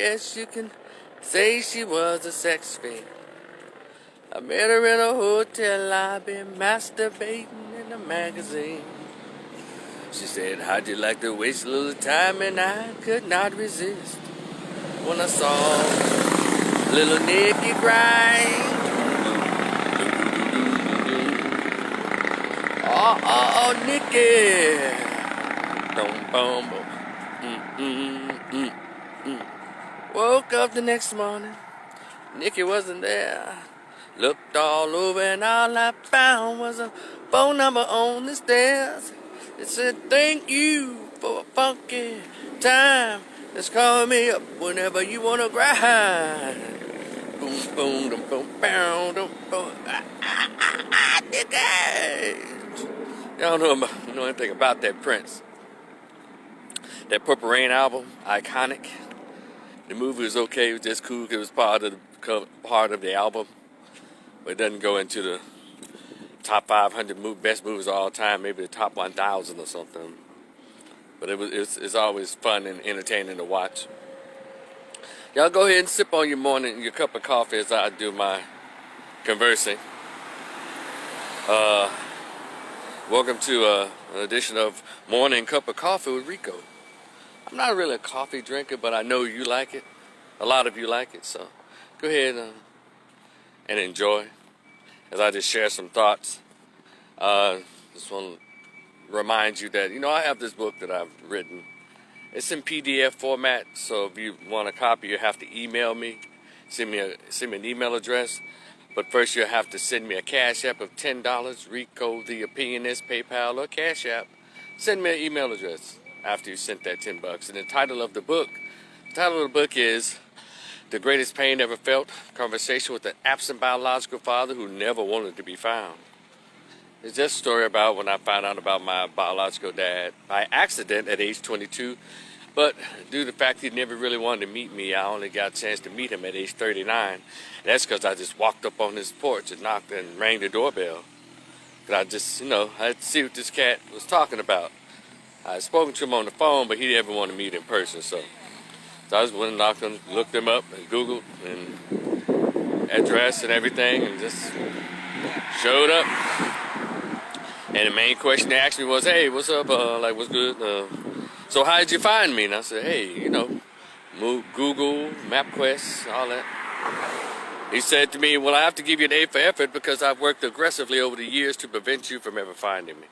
guess you can say she was a sex fiend. I met her in a hotel lobby, masturbating in a magazine. She said, how'd you like to waste a little time? And I could not resist when I saw little Nikki grind. Oh, Nikki. Woke up the next morning, Nikki wasn't there. Looked all over and all I found was a phone number on the stairs. It said, thank you for a funky time. Just call me up whenever you wanna grind. Boom, boom, boom, boom, boom, boom, boom. Nikki! Y'all know anything about that Prince. That Purple Rain album, iconic. The movie was okay, it was just cool. It was part of the album, but it doesn't go into the top 500 best movies of all time, maybe the top 1,000 or something. But it's always fun and entertaining to watch. Y'all go ahead and sip on your cup of coffee as I do my conversing. Welcome to an edition of Morning Cup of Coffee with Rico. I'm not really a coffee drinker, but I know you like it. A lot of you like it, so go ahead and enjoy as I just share some thoughts. Just want to remind you that, I have this book that I've written. It's in PDF format, so if you want a copy, you have to email me. Send me an email address. But first, you'll have to send me a Cash App of $10, RicotheOpinionist, PayPal, or Cash App. Send me an email address after you sent that $10. And the title of the book is The Greatest Pain Ever Felt, Conversation with an Absent Biological Father Who Never Wanted to Be Found. It's just a story about when I found out about my biological dad by accident at age 22. But due to the fact he never really wanted to meet me, I only got a chance to meet him at age 39. That's because I just walked up on his porch and knocked and rang the doorbell. But I just, I had to see what this cat was talking about. I had spoken to him on the phone, but he didn't want to meet in person. So I just went and knocked him, looked him up, and Googled and address and everything, and just showed up. And the main question they asked me was, hey, what's up? What's good? So how did you find me? And I said, hey, Google, MapQuest, all that. He said to me, well, I have to give you an A for effort because I've worked aggressively over the years to prevent you from ever finding me.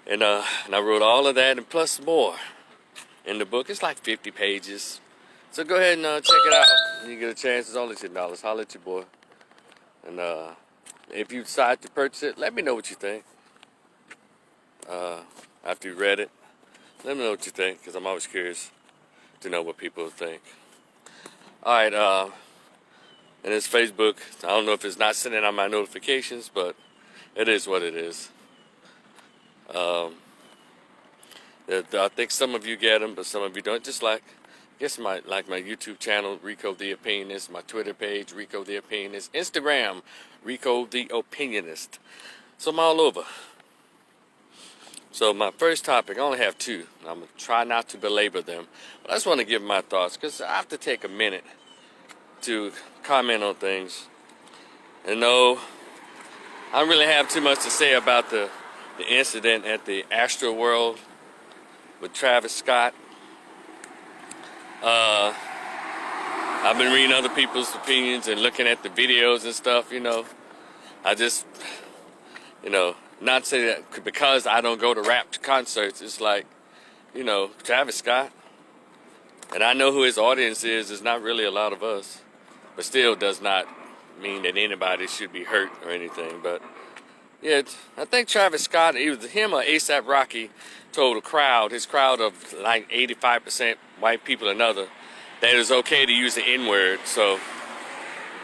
And I wrote all of that and plus more in the book. It's like 50 pages. So go ahead and check it out. When you get a chance, it's only $10. Holler at your boy. And if you decide to purchase it, let me know what you think. After you read it, let me know what you think, because I'm always curious to know what people think. All right, and it's Facebook. I don't know if it's not sending out my notifications, but it is what it is. I think some of you get them, but some of you don't. Just my YouTube channel, Rico the Opinionist, my Twitter page, Rico the Opinionist, Instagram, Rico the Opinionist. So I'm all over. So my first topic, I only have two. I'm going to try not to belabor them. But I just want to give my thoughts because I have to take a minute to comment on things. And no, I don't really have too much to say about the incident at the Astro World with Travis Scott. I've been reading other people's opinions and looking at the videos and stuff, I just, not say that because I don't go to rap concerts. It's like, Travis Scott. And I know who his audience is. It's not really a lot of us. But still does not mean that anybody should be hurt or anything. But, yeah, I think Travis Scott, either him or A$AP Rocky, told his crowd of like 85% white people and other, that it was okay to use the N-word. So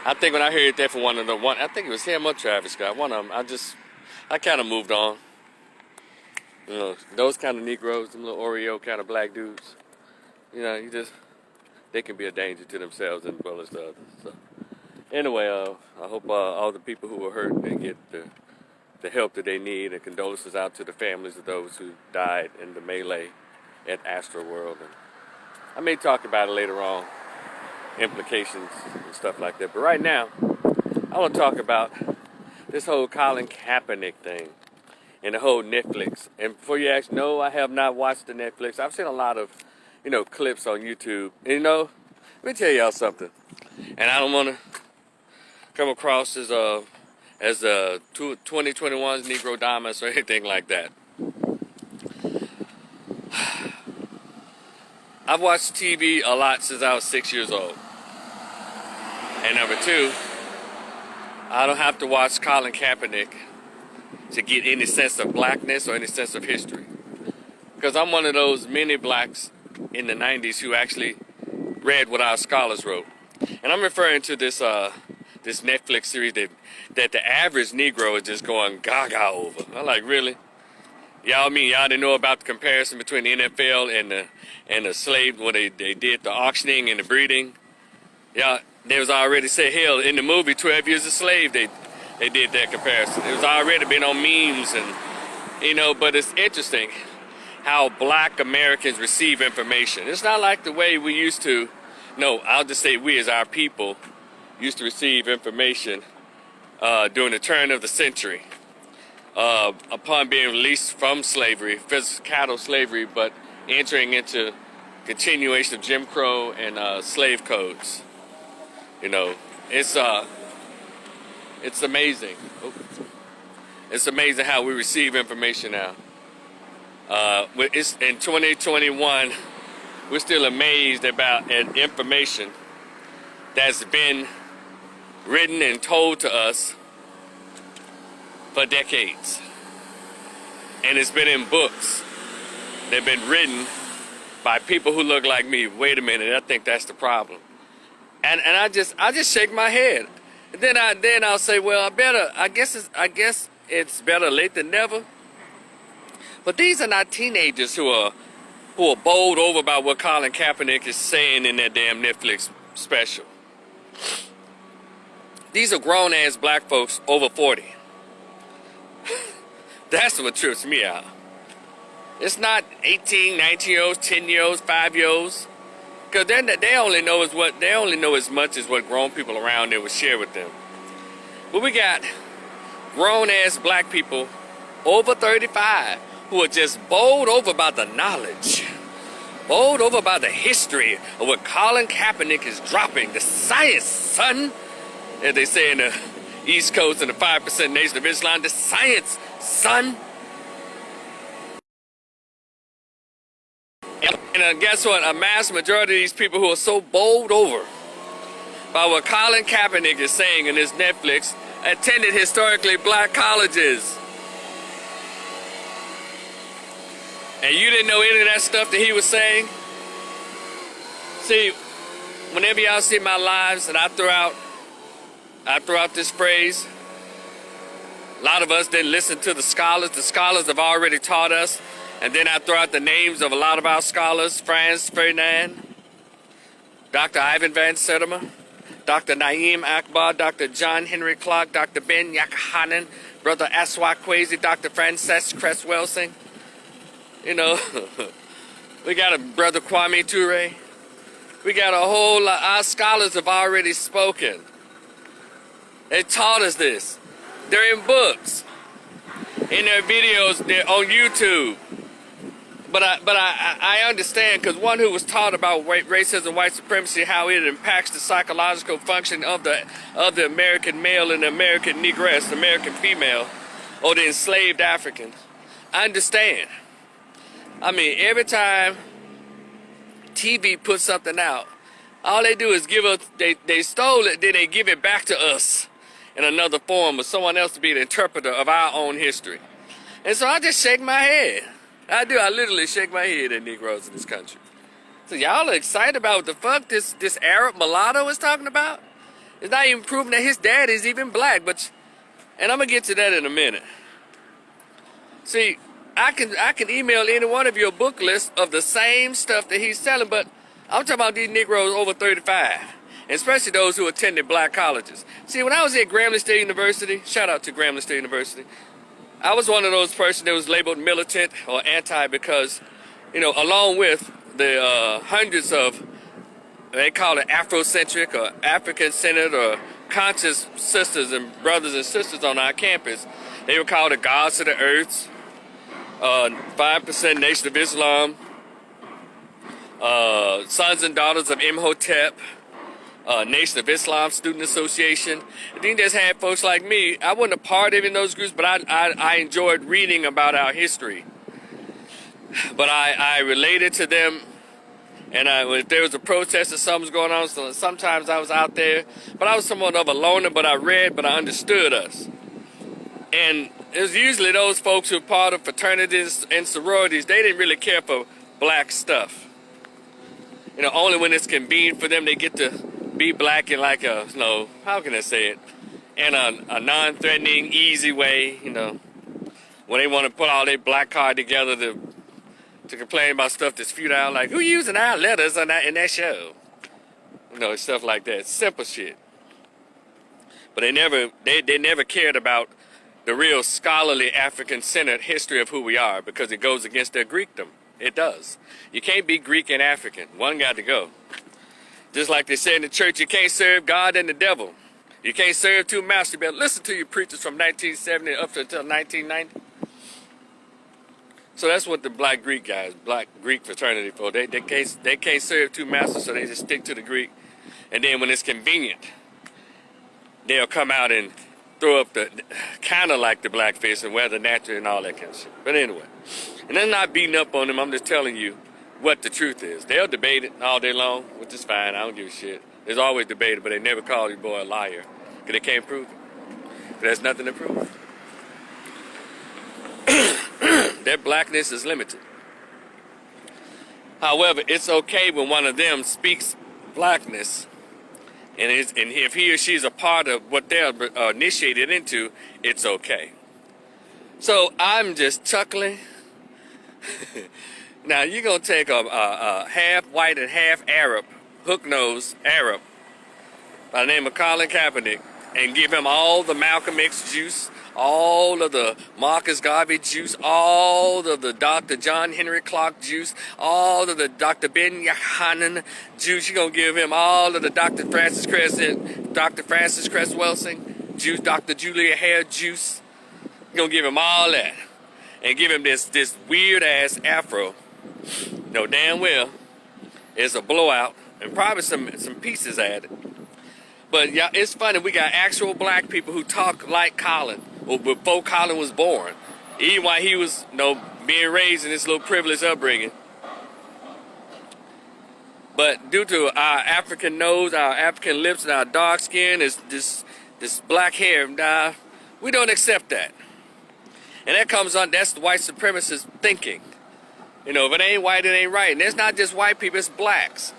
I think when I heard that from I think it was him or Travis Scott, one of them, I kind of moved on. Those kind of Negroes, them little Oreo kind of black dudes, they can be a danger to themselves as well as the others. So anyway, I hope all the people who were hurt, they get the help that they need, and condolences out to the families of those who died in the melee at Astro World. And I may talk about it later on, implications and stuff like that. But right now, I want to talk about this whole Colin Kaepernick thing and the whole Netflix. And before you ask, no, I have not watched the Netflix. I've seen a lot of, clips on YouTube. And, let me tell y'all something. And I don't want to come across as 2021's Negro Dominus or anything like that. I've watched TV a lot since I was 6 years old. And number two, I don't have to watch Colin Kaepernick to get any sense of blackness or any sense of history. Because I'm one of those many blacks in the 90s who actually read what our scholars wrote. And I'm referring to this Netflix series that the average Negro is just going gaga over. I'm like, really? Y'all didn't know about the comparison between the NFL and the slave when they did the auctioning and the breeding? Yeah, they was already said, hell, in the movie 12 Years a Slave, they did that comparison. It was already been on memes and, but it's interesting how black Americans receive information. It's not like the way we used to, no, I'll just say we as our people used to receive information during the turn of the century. Upon being released from slavery, physical cattle slavery, but entering into continuation of Jim Crow and slave codes. It's amazing. It's amazing how we receive information now. It's in 2021, we're still amazed about information that's been written and told to us for decades. And it's been in books. They've been written by people who look like me. Wait a minute, I think that's the problem. And I just shake my head. And then I'll say, well, I guess it's better late than never. But these are not teenagers who are bowled over by what Colin Kaepernick is saying in that damn Netflix special. These are grown-ass black folks over 40. That's what trips me out. It's not 18, 19-year-olds, 10-year-olds, 5-year-olds. Because they only know as much as what grown people around them would share with them. But we got grown-ass black people over 35 who are just bowled over by the knowledge, bowled over by the history of what Colin Kaepernick is dropping. The science, son, as they say in the East Coast and the 5% Nation of Islam, the science, son. And guess what? A mass majority of these people who are so bowled over by what Colin Kaepernick is saying in his Netflix attended historically black colleges. And you didn't know any of that stuff that he was saying? See, whenever y'all see my lives and I throw out this phrase, a lot of us didn't listen to the scholars. The scholars have already taught us. And then I throw out the names of a lot of our scholars: Franz Ferdinand, Dr. Ivan Van Sertima, Dr. Naeem Akbar, Dr. John Henry Clark, Dr. Ben Yakhanan, Brother Aswak Kwesi, Dr. Frances Cress Welsing. We got a Brother Kwame Ture. We got a whole lot. Our scholars have already spoken. They taught us this. They're in books, in their videos, they're on YouTube. But I understand, because one who was taught about racism, white supremacy, how it impacts the psychological function of the American male and the American negress, the American female, or the enslaved African. I understand. I mean, every time TV puts something out, all they do is give us, they stole it, then they give it back to us in another form, or someone else to be the interpreter of our own history. And so I just shake my head. I do. I literally shake my head at Negroes in this country. So y'all are excited about what the fuck this Arab mulatto is talking about? It's not even proving that his dad is even black, and I'm gonna get to that in a minute. See, I can email any one of you a book list of the same stuff that he's selling, but I'm talking about these Negroes over 35, and especially those who attended black colleges. See, when I was at Grambling State University, shout out to Grambling State University, I was one of those persons that was labeled militant or anti because, along with the hundreds of, they call it Afrocentric or African-centered or conscious sisters and brothers and sisters on our campus. They were called the gods of the earth, 5% Nation of Islam, Sons and Daughters of Imhotep, Nation of Islam Student Association. And then just had folks like me. I wasn't a part of any of those groups, but I enjoyed reading about our history. But I related to them, and if there was a protest or something's going on, so sometimes I was out there. But I was somewhat of a loner, but I read, but I understood us. And it was usually those folks who were part of fraternities and sororities. They didn't really care for black stuff. You know, only when it's convenient for them, they get to be black in like a, you know, how can I say it, in a non-threatening, easy way, you know, when they want to put all their black card together to complain about stuff that's futile, like, who using our letters in that show? You know, stuff like that, simple shit. But they never cared about the real scholarly African-centered history of who we are, because it goes against their Greekdom. It does. You can't be Greek and African. One got to go. Just like they say in the church, you can't serve God and the devil. You can't serve two masters. You better listen to your preachers from 1970 up until 1990. So that's what the black Greek guys, black Greek fraternity for. They can't serve two masters, so they just stick to the Greek. And then when it's convenient, they'll come out and throw up the kind of like the blackface and wear the natural and all that kind of shit. But anyway, and I'm not beating up on them. I'm just telling you what the truth is. They'll debate it all day long, which is fine. I don't give a shit. There's always debated, but they never call your boy a liar because they can't prove it. There's nothing to prove. Their blackness is limited. However, it's okay when one of them speaks blackness, and if he or she's a part of what they're initiated into, it's okay. So I'm just chuckling. Now you're gonna take a half white and half Arab, hook-nosed Arab, by the name of Colin Kaepernick, and give him all the Malcolm X juice, all of the Marcus Garvey juice, all of the Dr. John Henry Clark juice, all of the Dr. Ben Yohanan juice. You're going to give him all of the Dr. Francis Cress Welsing juice, Dr. Julia Hare juice. You're going to give him all that. And give him this weird-ass afro. No damn well it's a blowout and probably some pieces added. But yeah, it's funny, we got actual black people who talk like Colin, or before Colin was born, even while he was, you know, being raised in this little privileged upbringing. But due to our African nose, our African lips, and our dark skin, this black hair, we don't accept that. And that comes on, that's the white supremacist thinking. You know, if it ain't white, it ain't right. And it's not just white people, it's blacks.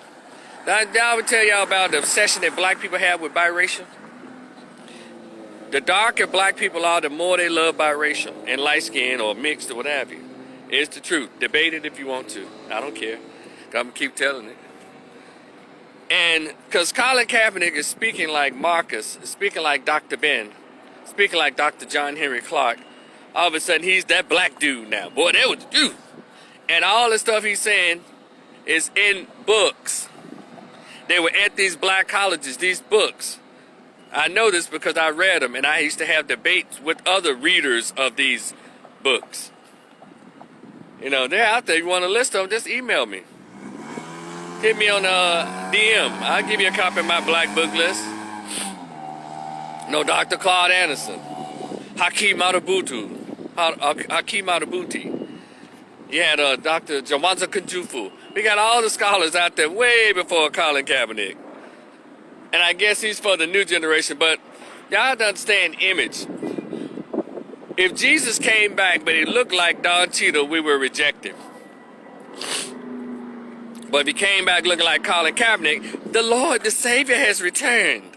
Now, I would tell y'all about the obsession that black people have with biracial. The darker black people are, the more they love biracial and light skin or mixed or what have you. It's the truth. Debate it if you want to. I don't care. I'm going to keep telling it. And because Colin Kaepernick is speaking like Marcus, speaking like Dr. Ben, speaking like Dr. John Henry Clark, all of a sudden he's that black dude now. Boy, that was dude. And all the stuff he's saying is in books. They were at these black colleges, these books. I know this because I read them, and I used to have debates with other readers of these books. You know, they're out there. You want a list of them, just email me. Hit me on DM. I'll give you a copy of my black book list. No, Dr. Claude Anderson. Hakeem Adabuti. You had Dr. Jawanza Kunjufu. We got all the scholars out there way before Colin Kaepernick. And I guess he's for the new generation, but y'all have to understand image. If Jesus came back, but he looked like Don Cheadle, we would reject him. But if he came back looking like Colin Kaepernick, the Lord, the Savior, has returned.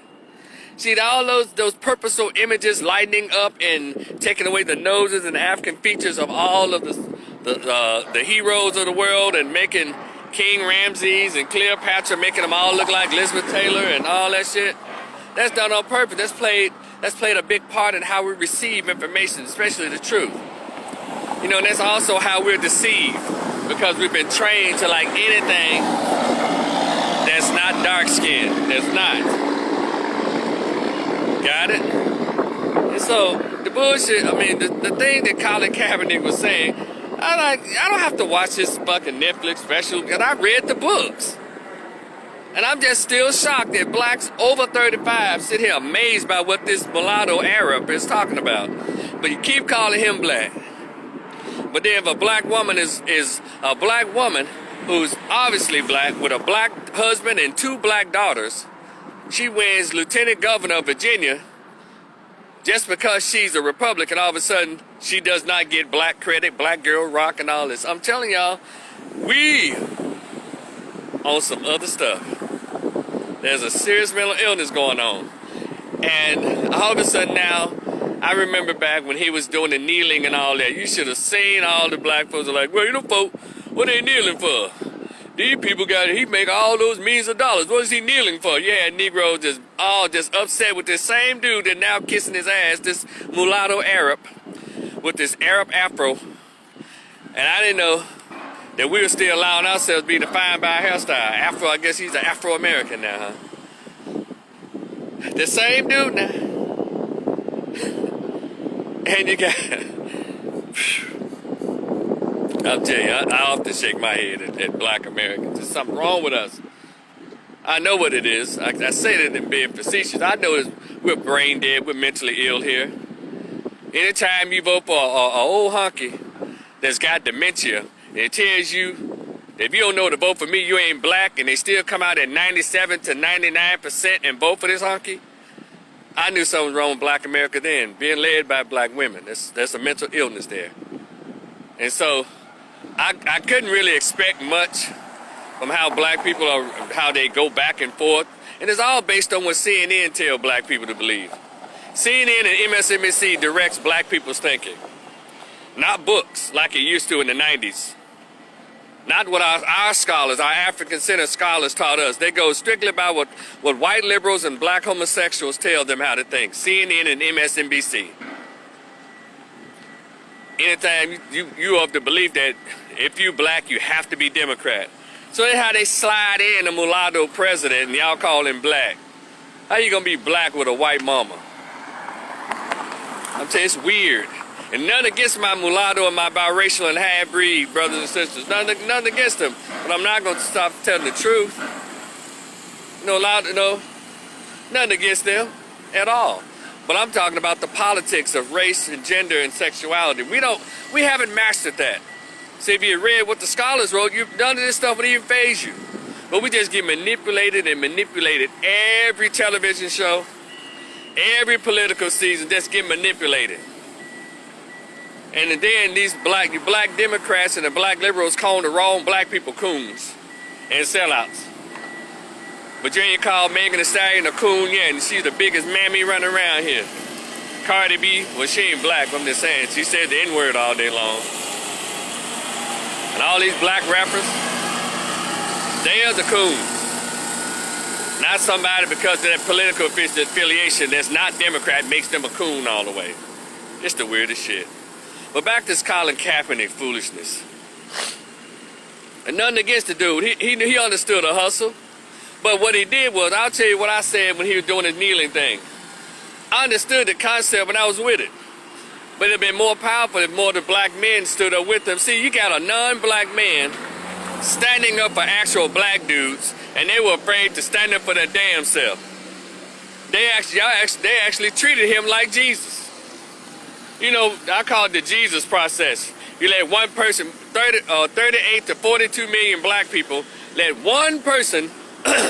See, all those purposeful images lighting up and taking away the noses and the African features of all of the heroes of the world and making King Ramses and Cleopatra, making them all look like Elizabeth Taylor and all that shit. That's done on purpose. That's played a big part in how we receive information, especially the truth. You know, and that's also how we're deceived. because we've been trained to like anything that's not dark skinned. That's not. Got it? And so the bullshit, I mean, the thing that Colin Kaepernick was saying, I don't have to watch this fucking Netflix special because I read the books. And I'm just still shocked that blacks over 35 sit here amazed by what this mulatto Arab is talking about. But you keep calling him black. But then if a black woman is a black woman who's obviously black with a black husband and 2 black daughters, she wins lieutenant governor of Virginia just because she's a Republican. All of a sudden, she does not get black credit, black girl rock and all this. I'm telling y'all, we on some other stuff. There's a serious mental illness going on. And all of a sudden now, I remember back when he was doing the kneeling and all that. You should have seen all the black folks are like, well, you know, folk, what they kneeling for? These people he make all those millions of dollars. What is he kneeling for? You had Negroes just upset with this same dude that now kissing his ass, this mulatto Arab with this Arab afro. And I didn't know that we were still allowing ourselves to be defined by a hairstyle. Afro, I guess he's an Afro-American now, huh? The same dude now. And you got... I'll tell you, I often shake my head at black Americans. There's something wrong with us. I know what it is. I say that in being facetious. I know we're brain dead, we're mentally ill here. Anytime you vote for a old honky that's got dementia, and it tells you that if you don't know to vote for me, you ain't black, and they still come out at 97 to 99% and vote for this honky, I knew something was wrong with black America then, being led by black women. There's a mental illness there. And so I couldn't really expect much from how black people are, how they go back and forth. And it's all based on what CNN tell black people to believe. CNN and MSNBC directs black people's thinking. Not books like it used to in the 90s. Not what our scholars, our African-centered scholars taught us. They go strictly by what white liberals and black homosexuals tell them how to think. CNN and MSNBC. Anytime you of the belief that if you black, you have to be Democrat. So that's how they slide in a mulatto president and y'all call him black. How you gonna be black with a white mama? I'm telling you, it's weird. And none against my mulatto and my biracial and half-breed brothers and sisters. None against them. But I'm not gonna stop telling the truth. Nothing against them at all. But I'm talking about the politics of race and gender and sexuality. We haven't mastered that. See, if you read what the scholars wrote, none of this stuff would even faze you. But we just get manipulated and manipulated. Every television show, every political season, just get manipulated. And then these black Democrats and the black liberals call the wrong black people coons and sellouts. But you ain't called Megan Thee Stallion a coon yet, and she's the biggest mammy running around here. Cardi B, well, she ain't black, I'm just saying. She said the N-word all day long. And all these black rappers, they are the coons. Not somebody because of their political affiliation that's not Democrat makes them a coon all the way. It's the weirdest shit. But back to this Colin Kaepernick foolishness. And nothing against the dude. He understood a hustle. But what he did was, I'll tell you what I said when he was doing his kneeling thing. I understood the concept when I was with it. But it'd been more powerful if more of the black men stood up with him. See, you got a non-black man standing up for actual black dudes, and they were afraid to stand up for their damn self. They actually treated him like Jesus. You know, I call it the Jesus process. You let one person, 38 to 42 million black people, let one person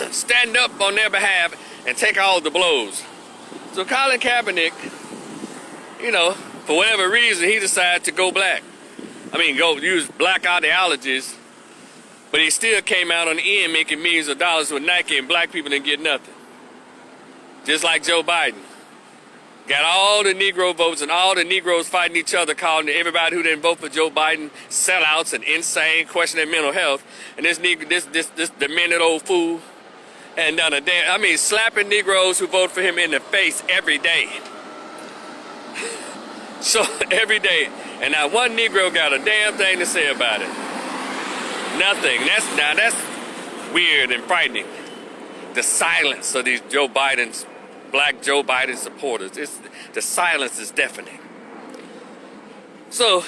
stand up on their behalf and take all the blows. So Colin Kaepernick, you know, for whatever reason, he decided to go black. Go use black ideologies, but he still came out on the end making millions of dollars with Nike, and black people didn't get nothing. Just like Joe Biden. Got all the Negro votes and all the Negroes fighting each other, calling everybody who didn't vote for Joe Biden sellouts and insane, questioning mental health. And this demented old fool and done a damn, slapping Negroes who vote for him in the face every day. So every day. And not one Negro got a damn thing to say about it. Nothing. That's weird and frightening. The silence of these black Joe Biden supporters. The silence is deafening. So,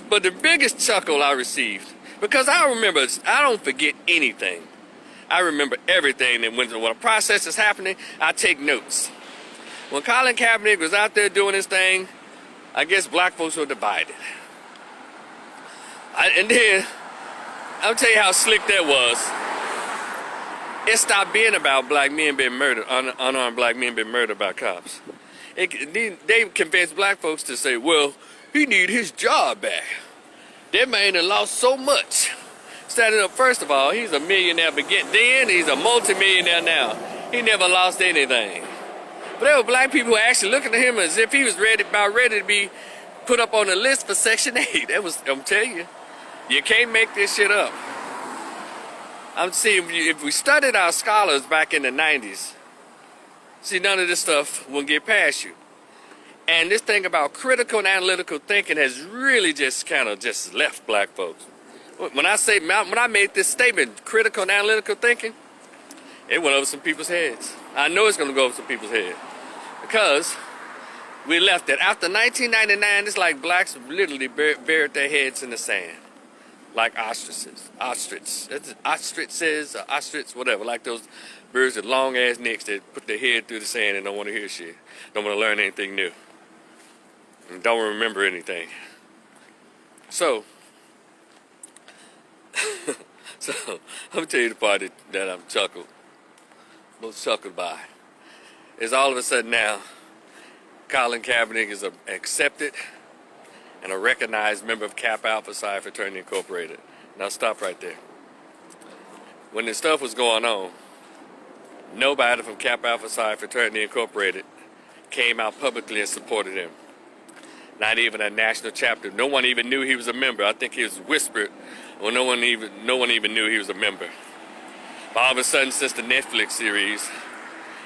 but the biggest chuckle I received, because I don't forget anything. I remember everything, and when a process is happening, I take notes. When Colin Kaepernick was out there doing his thing, I guess black folks were divided. And then, I'll tell you how slick that was. It stopped being about black men being murdered, unarmed black men being murdered by cops. They convinced black folks to say, well, he need his job back. That man had lost so much. Standing up, first of all, he's a millionaire then, he's a multimillionaire now. He never lost anything. But there were black people actually looking at him as if he was about ready to be put up on the list for Section 8. I'm telling you, you can't make this shit up. I'm seeing if we studied our scholars back in the 90s, see, none of this stuff will get past you. And this thing about critical and analytical thinking has really just kind of just left black folks. When I made this statement, critical and analytical thinking, it went over some people's heads. I know it's going to go over some people's heads. Because we left it. After 1999, it's like blacks literally buried their heads in the sand. Like ostriches, whatever. Like those birds with long ass necks that put their head through the sand and don't want to hear shit. Don't want to learn anything new. And don't remember anything. So I'm gonna tell you the part that I'm most chuckled by. Is all of a sudden now, Colin Kaepernick is accepted and a recognized member of Kappa Alpha Psi Fraternity Incorporated. Now stop right there. When this stuff was going on, nobody from Kappa Alpha Psi Fraternity Incorporated came out publicly and supported him. Not even a national chapter. No one even knew he was a member. I think he was whispered. Well, no one even knew he was a member. But all of a sudden, since the Netflix series,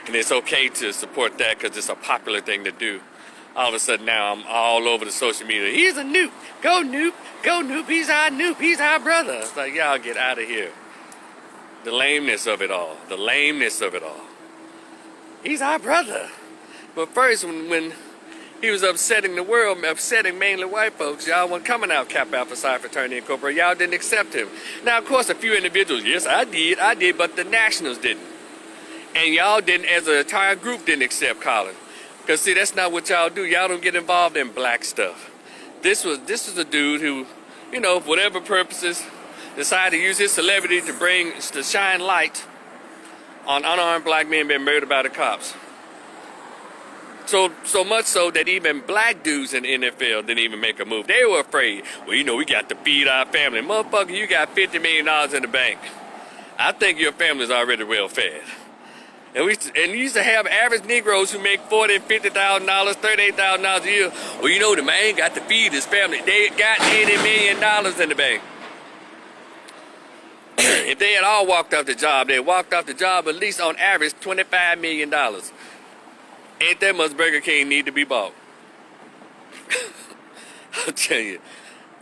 and it's okay to support that because it's a popular thing to do. All of a sudden now I'm all over the social media. He's a Noop. Go Noop. Go Noop. He's our Noop. He's our brother. It's like, y'all get out of here. The lameness of it all. The lameness of it all. He's our brother. But first, when he was upsetting the world, upsetting mainly white folks, y'all weren't coming out Kappa Alpha Psi Fraternity Incorporated. Y'all didn't accept him. Now, of course, a few individuals, yes, I did, but the nationals didn't. And y'all didn't, as an entire group, didn't accept Colin. Because, see, that's not what y'all do. Y'all don't get involved in black stuff. This was a dude who, for whatever purposes, decided to use his celebrity to shine light on unarmed black men being murdered by the cops. So much so that even black dudes in the NFL didn't even make a move. They were afraid. Well, we got to feed our family. Motherfucker, you got $50 million in the bank. I think your family's already well fed. And we used to have average Negroes who make $40,000, $50,000, $38,000 a year. Well, the man got to feed his family. They got $80 million in the bank. If they had all walked off the job, they walked off the job at least on average $25 million. Ain't that much Burger King need to be bought? I'll tell you.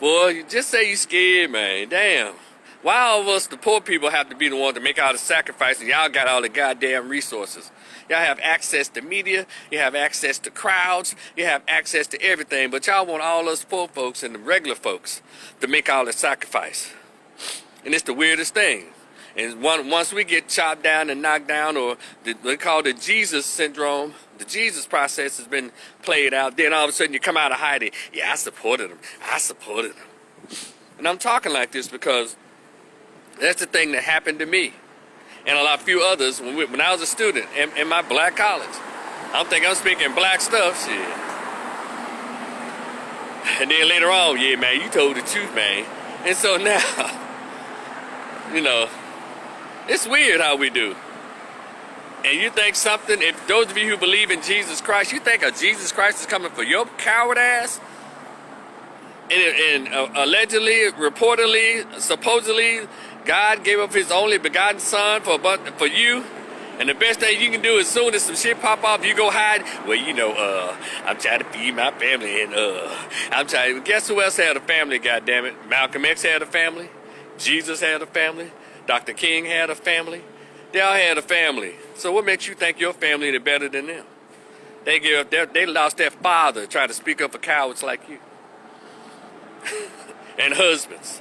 Boy, you just say you scared, man. Damn. Why all of us, the poor people, have to be the ones to make all the sacrifices? Y'all got all the goddamn resources. Y'all have access to media. You have access to crowds. You have access to everything. But y'all want all us poor folks and the regular folks to make all the sacrifice. And it's the weirdest thing. And once we get chopped down and knocked down, or they call the Jesus syndrome, the Jesus process has been played out, then all of a sudden you come out of hiding. Yeah, I supported him. And I'm talking like this because that's the thing that happened to me and a few others when I was a student in my black college. I'm speaking black stuff, shit. And then later on, yeah, man, you told the truth, man. And so now, it's weird how we do. And you think something, if those of you who believe in Jesus Christ, you think a Jesus Christ is coming for your coward ass? And allegedly, reportedly, supposedly, God gave up his only begotten son for you. And the best thing you can do as soon as some shit pop off, you go hide. Well, I'm trying to feed my family, and I'm trying. Guess who else had a family? Goddammit, Malcolm X had a family. Jesus had a family. Dr. King had a family. They all had a family. So what makes you think your family is better than them? They lost their father trying to speak up for cowards like you. And husbands.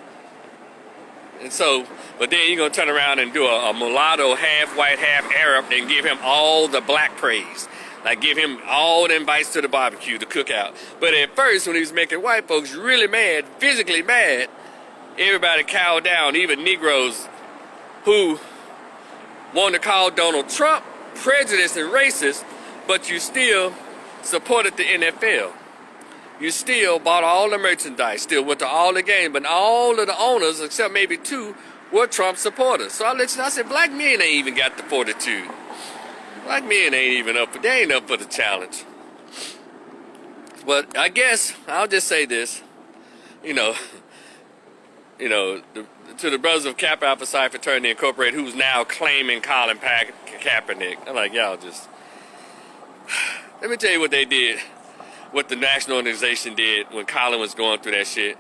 And so, but then you're going to turn around and do a mulatto, half white, half Arab, and give him all the black praise. Like give him all the invites to the barbecue, the cookout. But at first, when he was making white folks really mad, physically mad, everybody cowed down, even Negroes who wanted to call Donald Trump prejudiced and racist, but you still supported the NFL. You still bought all the merchandise, still went to all the games, but all of the owners, except maybe 2, were Trump supporters. So I said, black men ain't even got the fortitude. Black men ain't even they ain't up for the challenge. But I guess I'll just say this, to the brothers of Kappa Alpha Psi Fraternity Incorporated, who's now claiming Colin Kaepernick. I'm like, y'all just, let me tell you what they did, what the national organization did when Colin was going through that shit.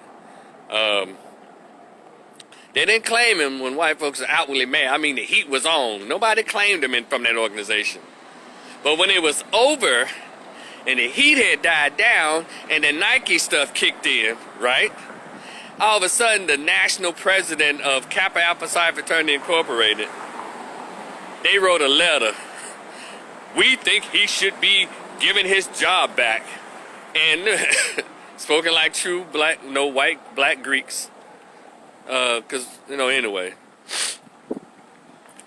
They didn't claim him when white folks are outwardly mad. I mean, the heat was on. Nobody claimed him from that organization. But when it was over and the heat had died down and the Nike stuff kicked in, right? All of a sudden, the national president of Kappa Alpha Psi Fraternity Incorporated, they wrote a letter. We think he should be given his job back. And spoken like true white black Greeks. Because, anyway,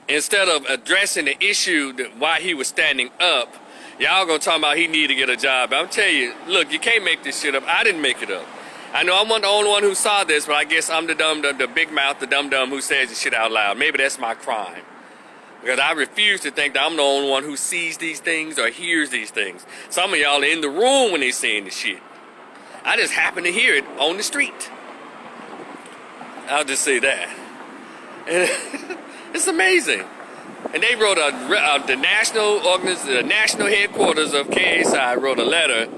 instead of addressing the issue why he was standing up, y'all gonna talk about he need to get a job. I'm telling you, look, you can't make this shit up. I didn't make it up. I know I'm not the only one who saw this, but I guess I'm the big mouth, the dumb who says this shit out loud. Maybe that's my crime. Because I refuse to think that I'm the only one who sees these things or hears these things. Some of y'all are in the room when they saying this shit. I just happen to hear it on the street. I'll just say that. And it's amazing. And they wrote the national headquarters of KSI wrote a letter,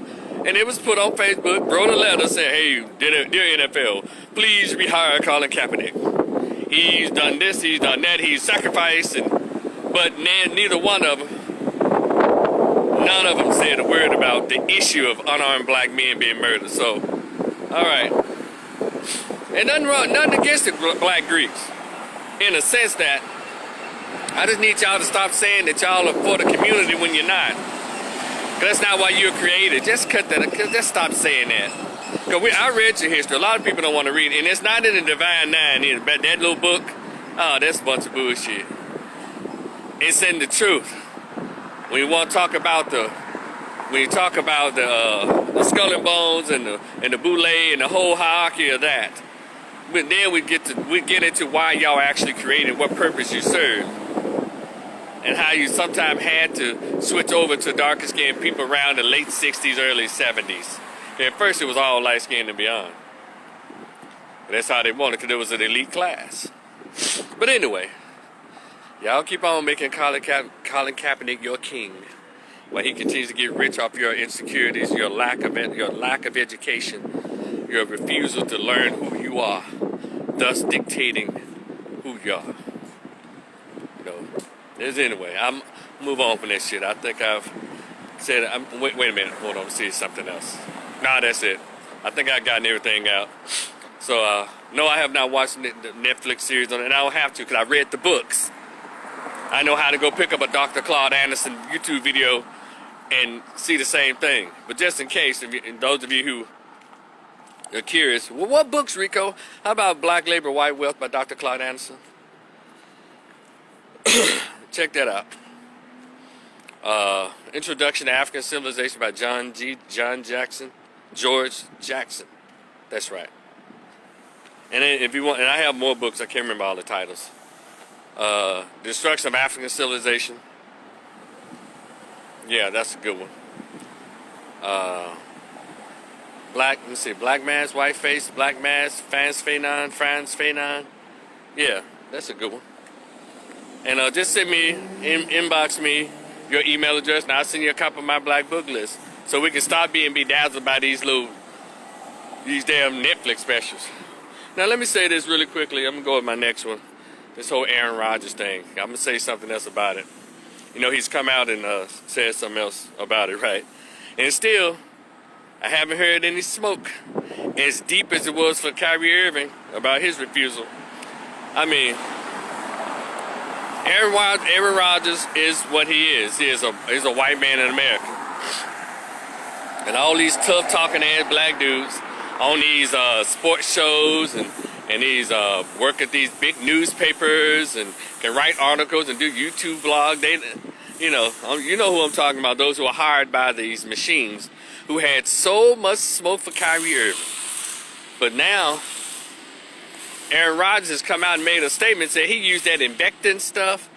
and it was put on Facebook, wrote a letter saying, hey, dear NFL, please rehire Colin Kaepernick. He's done this, he's done that, he's sacrificed, but neither one of them, none of them said a word about the issue of unarmed black men being murdered. So, all right. And nothing against the black Greeks, in a sense that I just need y'all to stop saying that y'all are for the community when you're not. Because that's not why you're created. Just cut that. Just stop saying that. Because I read your history. A lot of people don't want to read it. And it's not in the Divine Nine either. But that little book, that's a bunch of bullshit. It's in the truth. When you want to talk about the skull and bones and the boule and the whole hierarchy of that. But then we get into why y'all actually created, what purpose you serve, and how you sometimes had to switch over to darker skinned people around the late 60s, early 70s. At first it was all light skinned and beyond. But that's how they wanted, because it was an elite class. But anyway, y'all keep on making Colin Kaepernick your king, while he continues to get rich off your insecurities, your lack of education, your refusal to learn who you are, thus dictating who you are. Anyway, I'm move on from that shit. I think I've said it. Wait a minute, hold on, see something else. Nah, that's it. I think I've gotten everything out. So, no, I have not watched the Netflix series on it, and I don't have to because I read the books. I know how to go pick up a Dr. Claude Anderson YouTube video and see the same thing. But just in case, and those of you who are curious, well, what books, Rico? How about Black Labor, White Wealth by Dr. Claude Anderson? Check that out. Introduction to African Civilization by George Jackson. That's right. And then if you want, and I have more books, I can't remember all the titles. Destruction of African Civilization. Yeah, that's a good one. Black Mass, White Face, Black Mass, Franz Fanon. Yeah, that's a good one. And just send me, inbox me your email address, and I'll send you a copy of my black book list, so we can stop being bedazzled by these damn Netflix specials. Now let me say this really quickly. I'm gonna go with my next one. This whole Aaron Rodgers thing. I'm gonna say something else about it. You know, he's come out and said something else about it, right? And still, I haven't heard any smoke as deep as it was for Kyrie Irving about his refusal. I mean, Aaron Rodgers is what he is. He's a white man in America. And all these tough talking ass black dudes on these sports shows and these work at these big newspapers and can write articles and do YouTube vlogs. You know who I'm talking about. Those who are hired by these machines who had so much smoke for Kyrie Irving. But now, Aaron Rodgers has come out and made a statement, said he used that Invectin stuff.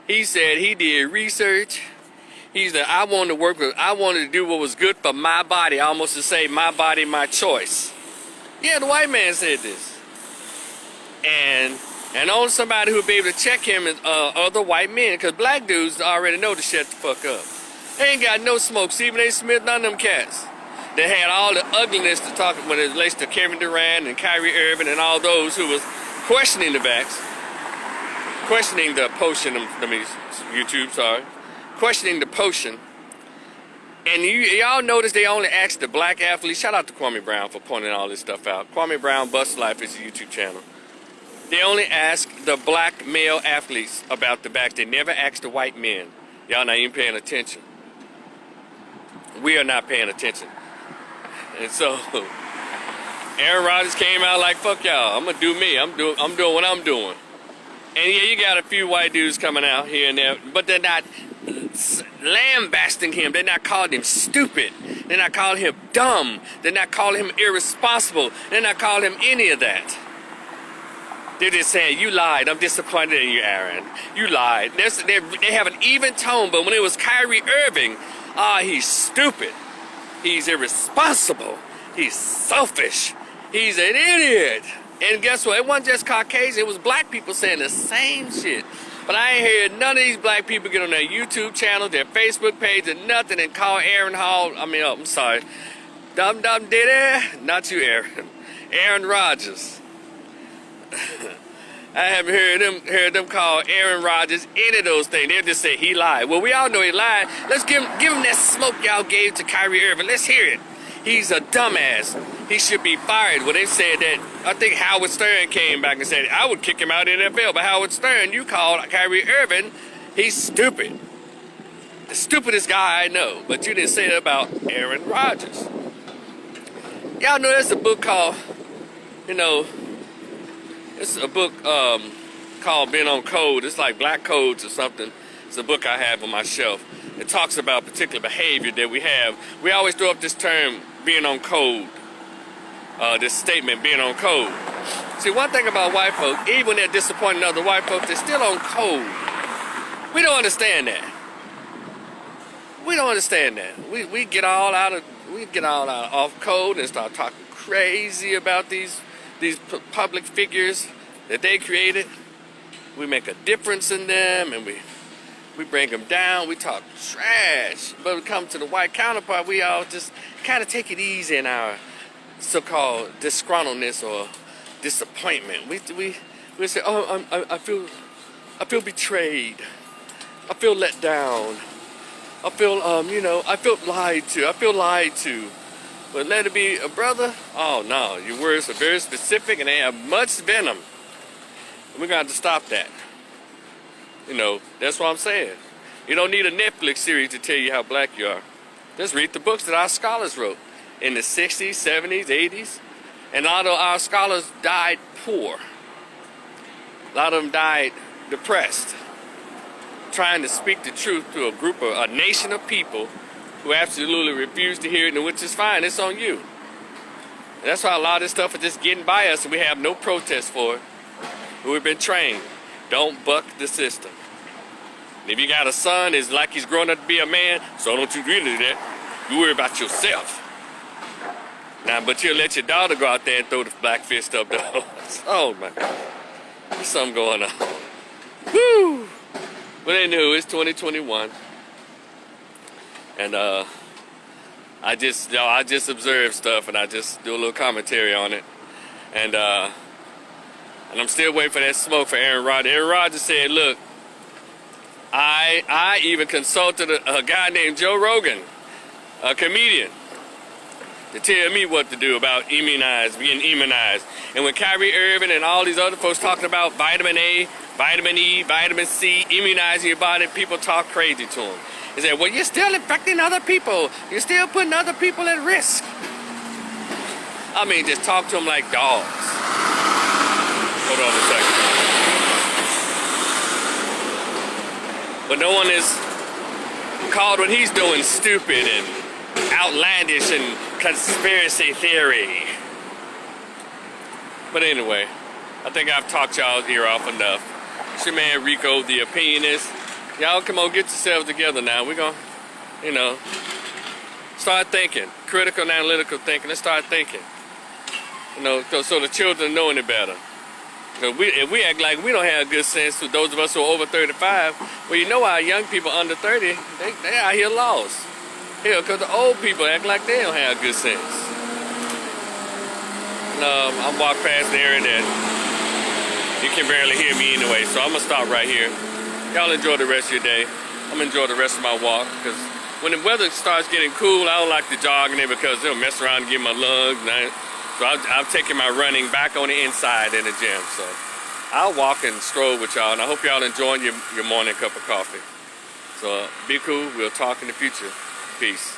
He said he did research. He said, I wanted to do what was good for my body, almost to say my body, my choice. Yeah, the white man said this. And only somebody who would be able to check him is other white men, because black dudes already know to shut the fuck up. They ain't got no smoke. Stephen A. Smith, none of them cats. They had all the ugliness to talk when it relates to Kevin Durant and Kyrie Irving and all those who was questioning the vax, questioning the potion, questioning the potion. And y'all notice they only asked the black athletes. Shout out to Kwame Brown for pointing all this stuff out. Kwame Brown Bust Life is a YouTube channel. They only asked the black male athletes about the vax. They never asked the white men. Y'all not even paying attention. We are not paying attention. And so Aaron Rodgers came out like, fuck y'all, I'm gonna do me. I'm doing what I'm doing. And yeah, you got a few white dudes coming out here and there, but they're not lambasting him. They're not calling him stupid. They're not calling him dumb. They're not calling him irresponsible. They're not calling him any of that. They're just saying, you lied. I'm disappointed in you, Aaron. You lied. They have an even tone, but when it was Kyrie Irving, he's stupid. He's irresponsible. He's selfish. He's an idiot. And guess what? It wasn't just Caucasian. It was black people saying the same shit. But I ain't heard none of these black people get on their YouTube channel, their Facebook page, or nothing and call Aaron Hall. I'm sorry. Dum Dum Diddy. Not you, Aaron. Aaron Rodgers. I haven't heard them call Aaron Rodgers any of those things. They'll just say he lied. Well, we all know he lied. Let's give him that smoke y'all gave to Kyrie Irving. Let's hear it. He's a dumbass. He should be fired. Well, they said that, I think Howard Stern came back and said, I would kick him out of the NFL. But Howard Stern, you called Kyrie Irving, he's stupid. The stupidest guy I know. But you didn't say that about Aaron Rodgers. Y'all know there's a book called, it's a book called Being on Code. It's like Black Codes or something. It's a book I have on my shelf. It talks about particular behavior that we have. We always throw up this term, being on code. This statement, being on code. See, one thing about white folk, even when they're disappointing other white folks, they're still on code. We don't understand that. We don't understand that. We get all out off code and start talking crazy about these public figures that they created. We make a difference in them and we bring them down. We talk trash. But when it comes to the white counterpart, we all just kind of take it easy in our so-called disgruntledness or disappointment. We say, oh, I feel betrayed. I feel let down. I feel I feel lied to. I feel lied to. But let it be a brother. Oh no, your words are very specific and they have much venom. And we're gonna have to stop that. That's what I'm saying. You don't need a Netflix series to tell you how black you are. Just read the books that our scholars wrote in the 60s, 70s, 80s. And a lot of our scholars died poor. A lot of them died depressed, trying to speak the truth to a nation of people who absolutely refuse to hear it, and which is fine, it's on you. And that's why a lot of this stuff is just getting by us and we have no protest for it. We've been trained. Don't buck the system. And if you got a son, it's like he's growing up to be a man, so don't you really do that. You worry about yourself. Now, but you'll let your daughter go out there and throw the black fist up though. Oh my God. There's something going on. Woo! But anywho, it's 2021. And I just observe stuff and I just do a little commentary on it. And And I'm still waiting for that smoke for Aaron Rodgers. Aaron Rodgers said, look, I even consulted a guy named Joe Rogan, a comedian, to tell me what to do about being immunized. And when Kyrie Irving and all these other folks talking about vitamin A, vitamin E, vitamin C, immunizing your body, people talk crazy to them. They say, well, you're still infecting other people. You're still putting other people at risk. I mean, just talk to them like dogs. Hold on a second. But no one is called what he's doing stupid and outlandish and conspiracy theory. But anyway, I think I've talked y'all's ear off enough. It's your man Rico, the Opinionist. Y'all come on, get yourselves together now. We're gonna, start thinking. Critical and analytical thinking. Let's start thinking. So the children know any better. If we act like we don't have good sense to those of us who are over 35, well, you know our young people under 30, they out here lost. Hell, because the old people act like they don't have good sense. I'm walking past the area that you can barely hear me anyway, so I'm going to stop right here. Y'all enjoy the rest of your day. I'm going to enjoy the rest of my walk, because when the weather starts getting cool, I don't like to jog in there because they'll mess around and get my lungs. So I'm taking my running back on the inside in the gym. So I'll walk and stroll with y'all, and I hope y'all enjoying your morning cup of coffee. So be cool. We'll talk in the future. Peace.